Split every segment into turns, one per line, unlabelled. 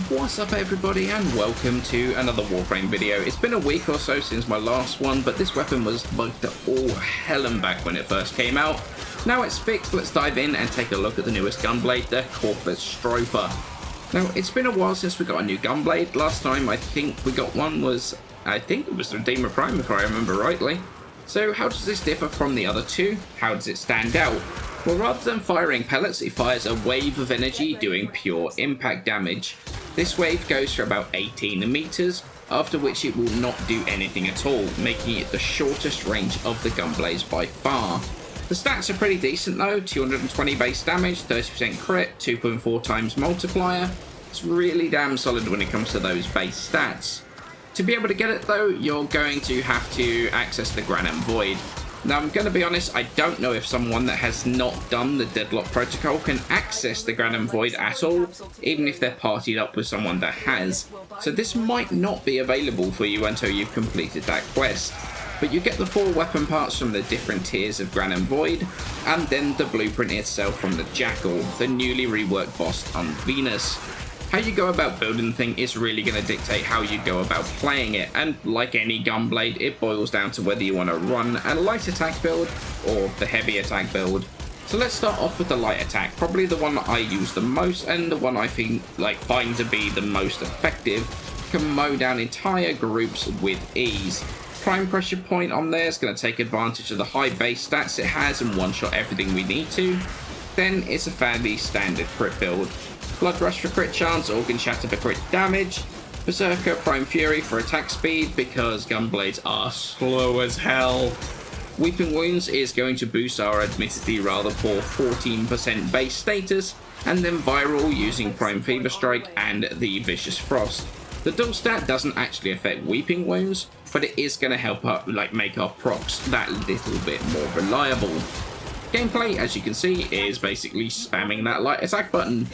What's up everybody and welcome to another Warframe video. It's been a week or so since my last one, but this weapon was bugged to all hell and back when it first came out. Now it's fixed, let's dive in and take a look at the newest Gunblade, the Corpus Stropha. Now it's been a while since we got a new Gunblade. Last time I think we got one was, the Redeemer Prime if I remember rightly. So how does this differ from the other two? How does it stand out? Well, rather than firing pellets, it fires a wave of energy doing pure impact damage. This wave goes for about 18 meters, after which it will not do anything at all, making it the shortest range of the Gunblades by far. The stats are pretty decent though, 220 base damage, 30% crit, 2.4 times multiplier. It's really damn solid when it comes to those base stats. To be able to get it though, you're going to have to access the Granum Void. Now I'm going to be honest, I don't know if someone that has not done the Deadlock Protocol can access the Granum Void at all, even if they're partied up with someone that has. So this might not be available for you until you've completed that quest. But you get the 4 weapon parts from the different tiers of Granum Void, and then the blueprint itself from the Jackal, the newly reworked boss on Venus. How you go about building the thing is really going to dictate how you go about playing it, and like any Gunblade, it boils down to whether you want to run a light attack build or the heavy attack build. So let's start off with the light attack, probably the one that I use the most and the one I find to be the most effective. Can mow down entire groups with ease. Prime pressure point on there is going to take advantage of the high base stats it has and one-shot everything we need to. Then it's a fairly standard crit build. Blood Rush for crit chance, Organ Shatter for crit damage, Berserker Prime Fury for attack speed because Gunblades are slow as hell. Weeping Wounds is going to boost our admittedly rather poor 14% base status, and then Viral using Prime Fever Strike and the Vicious Frost. The dual stat doesn't actually affect Weeping Wounds, but it is going to help make our procs that little bit more reliable. Gameplay, as you can see, is basically spamming that light attack button.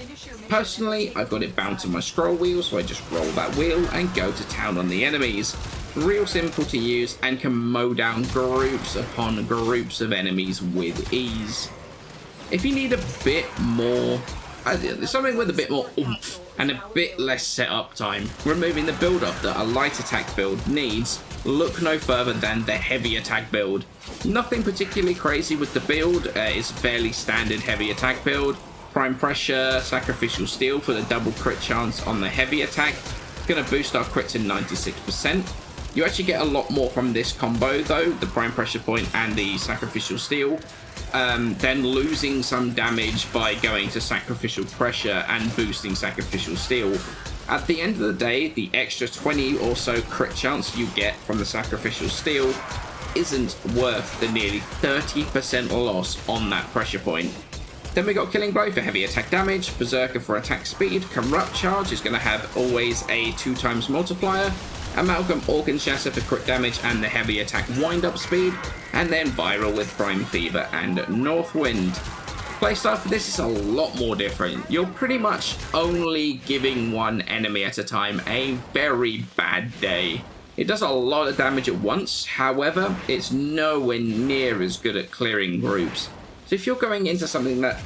Personally, I've got it bound to my scroll wheel, so I just roll that wheel and go to town on the enemies. Real simple to use and can mow down groups upon groups of enemies with ease. If you need a bit more, something with a bit more oomph and a bit less setup time, removing the build-up that a light attack build needs, look no further than the heavy attack build. Nothing particularly crazy with the build, it's a fairly standard heavy attack build. Prime pressure, sacrificial steel for the double crit chance on the heavy attack. It's going to boost our crit to 96%. You actually get a lot more from this combo though, the prime pressure point and the sacrificial steel. Then losing some damage by going to sacrificial pressure and boosting sacrificial steel. At the end of the day, the extra 20 or so crit chance you get from the sacrificial steel isn't worth the nearly 30% loss on that pressure point. Then we got Killing Blow for heavy attack damage, Berserker for attack speed, Corrupt Charge is going to have always a 2 times multiplier, Amalgam Organ Shatter for crit damage and the heavy attack wind-up speed, and then Viral with Prime Fever and North Wind. Playstyle for this is a lot more different. You're pretty much only giving one enemy at a time a very bad day. It does a lot of damage at once, however, it's nowhere near as good at clearing groups. So if you're going into something that,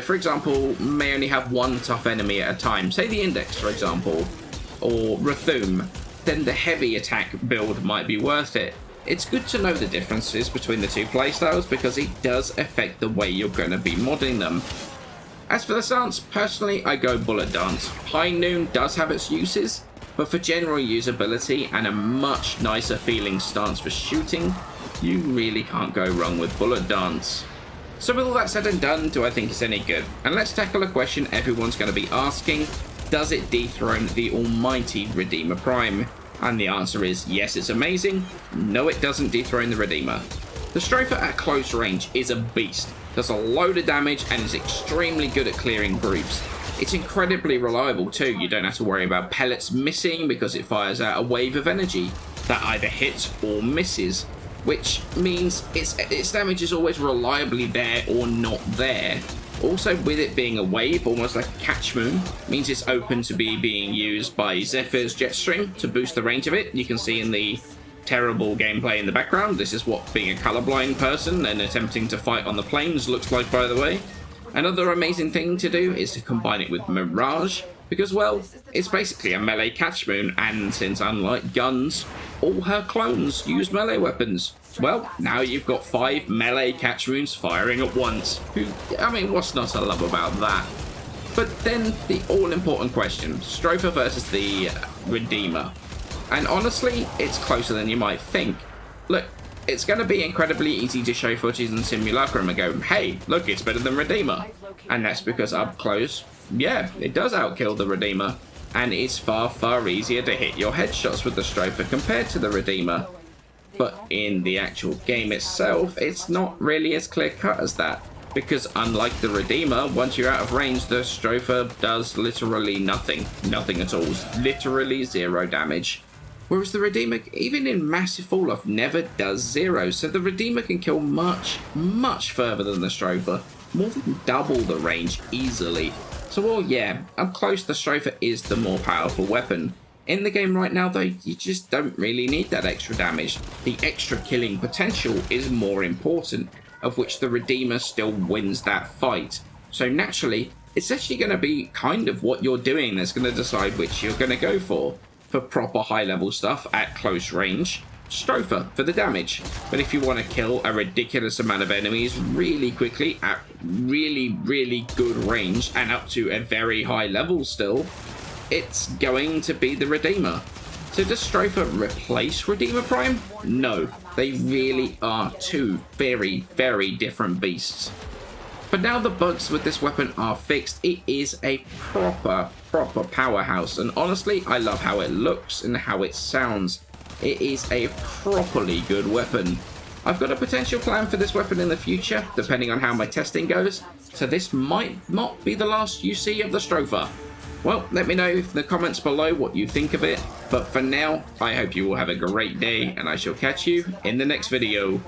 for example, may only have one tough enemy at a time, say the Index for example, or Rathum, then the heavy attack build might be worth it. It's good to know the differences between the two playstyles because it does affect the way you're going to be modding them. As for the stance, personally I go Bullet Dance. High Noon does have its uses, but for general usability and a much nicer feeling stance for shooting, you really can't go wrong with Bullet Dance. So with all that said and done, do I think it's any good? And let's tackle a question everyone's going to be asking: does it dethrone the almighty Redeemer Prime? And the answer is yes, it's amazing. No, it doesn't dethrone the Redeemer. The Stropha at close range is a beast, does a load of damage and is extremely good at clearing groups. It's incredibly reliable too, you don't have to worry about pellets missing because it fires out a wave of energy that either hits or misses, which means its damage is always reliably there or not there. Also, with it being a wave, almost like a catch moon, means it's open to being used by Zephyr's jet stream to boost the range of it. You can see in the terrible gameplay in the background, this is what being a colorblind person and attempting to fight on the plains looks like, by the way. Another amazing thing to do is to combine it with Mirage, Because, well, it's basically a melee catch moon, and since unlike guns, all her clones use melee weapons. Well, now you've got 5 melee catch moons firing at once. What's not to love about that? But then the all-important question, Stropha versus the Redeemer. And honestly, it's closer than you might think. Look, it's going to be incredibly easy to show footage in Simulacrum and go, hey, look, it's better than Redeemer. And that's because up close, yeah, it does outkill the Redeemer. And it's far, far easier to hit your headshots with the Stropha compared to the Redeemer. But in the actual game itself, it's not really as clear-cut as that. Because unlike the Redeemer, once you're out of range, the Stropha does literally nothing. Nothing at all. Literally 0 damage. Whereas the Redeemer, even in massive fall-off, never does 0. So the Redeemer can kill much, much further than the Stropha. More than double the range easily. So, well, yeah, up close the Stropha is the more powerful weapon. In the game right now, though, you just don't really need that extra damage. The extra killing potential is more important, of which the Redeemer still wins that fight. So naturally, it's actually going to be kind of what you're doing that's going to decide which you're going to go for. For proper high-level stuff at close range, Stropha for the damage. But if you want to kill a ridiculous amount of enemies really quickly at really, really good range and up to a very high level still, it's going to be the Redeemer. So does Stropha replace Redeemer Prime? No, they really are two very, very different beasts. But now the bugs with this weapon are fixed, it is a proper powerhouse. And honestly, I love how it looks and how it sounds. It is a properly good weapon. I've got a potential plan for this weapon in the future, depending on how my testing goes. So this might not be the last you see of the Stropha. Well, let me know in the comments below what you think of it. But for now, I hope you all have a great day, and I shall catch you in the next video.